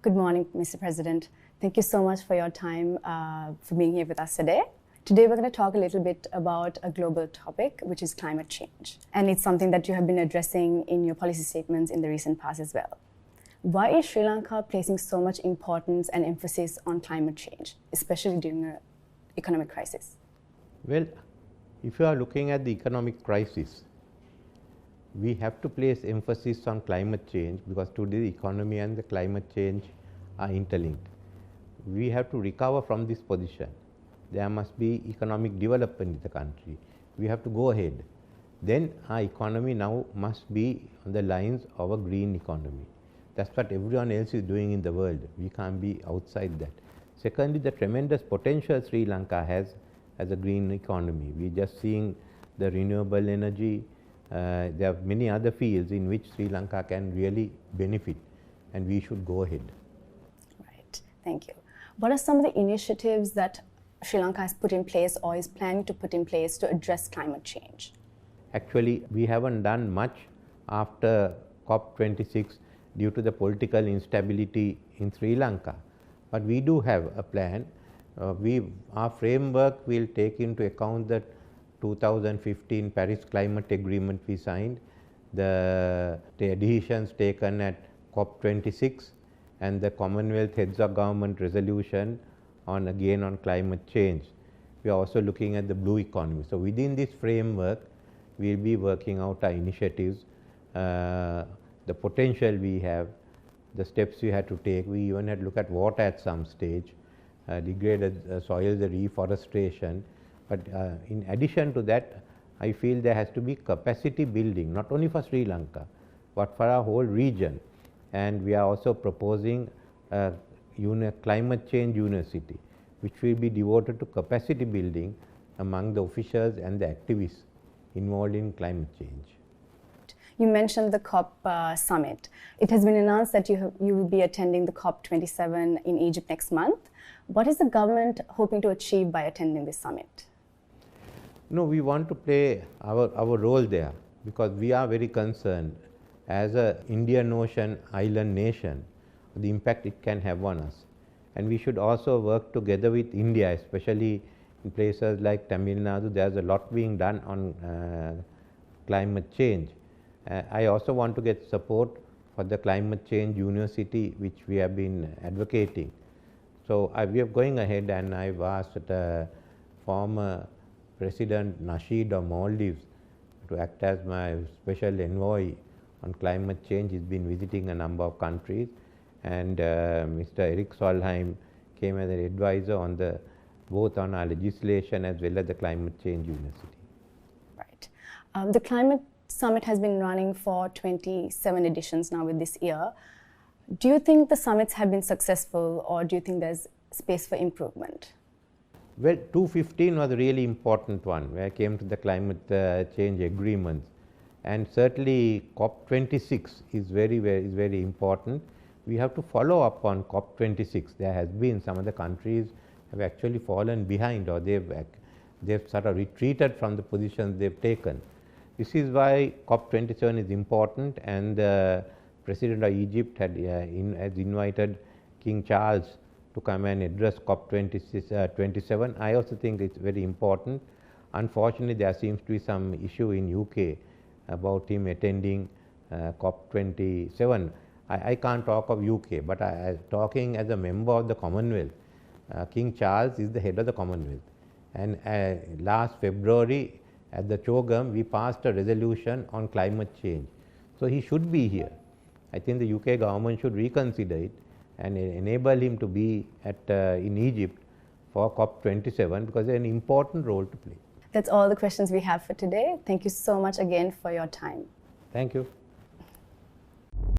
Good morning, Mr. President. Thank you so much for your time for being here with us today. Today, we're going to talk a little bit about a global topic, which is climate change. And it's something that you have been addressing in your policy statements in the recent past as well. Why is Sri Lanka placing so much importance and emphasis on climate change, especially during an economic crisis? Well, if you are looking at the economic crisis, we have to place emphasis on climate change because today the economy and the climate change are interlinked. We have to recover from this position. There must be economic development in the country. We have to go ahead. Then our economy now must be on the lines of a green economy. That's what everyone else is doing in the world. We can't be outside that. Secondly, the tremendous potential Sri Lanka has as a green economy. We're just seeing the renewable energy. There are many other fields in which Sri Lanka can really benefit, and we should go ahead. Right. Thank you. What are some of the initiatives that Sri Lanka has put in place or is planning to put in place to address climate change? Actually, we haven't done much after COP26 due to the political instability in Sri Lanka. But we do have a plan. Our framework will take into account the 2015 Paris Climate Agreement we signed, the adhesions taken at COP26 and the Commonwealth Heads of Government resolution on climate change. We are also looking at the blue economy. So within this framework, we will be working out our initiatives, the potential we have, the steps we had to take. We even had to look at water at some stage, degraded soil, the reforestation. But in addition to that, I feel there has to be capacity building, not only for Sri Lanka, but for our whole region. And we are also proposing a climate change university, which will be devoted to capacity building among the officials and the activists involved in climate change. You mentioned the COP summit. It has been announced that you will be attending the COP27 in Egypt next month. What is the government hoping to achieve by attending this summit? No, we want to play our role there because we are very concerned as an Indian Ocean island nation, the impact it can have on us. And we should also work together with India, especially in places like Tamil Nadu. There's a lot being done on climate change. I also want to get support for the climate change university, which we have been advocating. So we are going ahead, and I've asked former President Nasheed of Maldives to act as my special envoy on climate change. He's been visiting a number of countries, and Mr. Eric Solheim came as an advisor on both on our legislation as well as the climate change university. Right. The climate summit has been running for 27 editions now with this year. Do you think the summits have been successful, or do you think there's space for improvement? Well, 2015 was a really important one where I came to the climate change agreements, and certainly COP26 is very important. We have to follow up on COP26. There has been some of the countries have actually fallen behind, or they've sort of retreated from the positions they've taken. This is why COP27 is important, and the President of Egypt has invited King Charles to come and address COP27. I also think it's very important. Unfortunately, there seems to be some issue in UK about him attending COP27. I can't talk of UK, but talking as a member of the Commonwealth. King Charles is the head of the Commonwealth, and last February at the CHOGM we passed a resolution on climate change. So he should be here. I think the UK government should reconsider it and enable him to be in Egypt for COP27 because there's an important role to play. That's all the questions we have for today. Thank you so much again for your time. Thank you.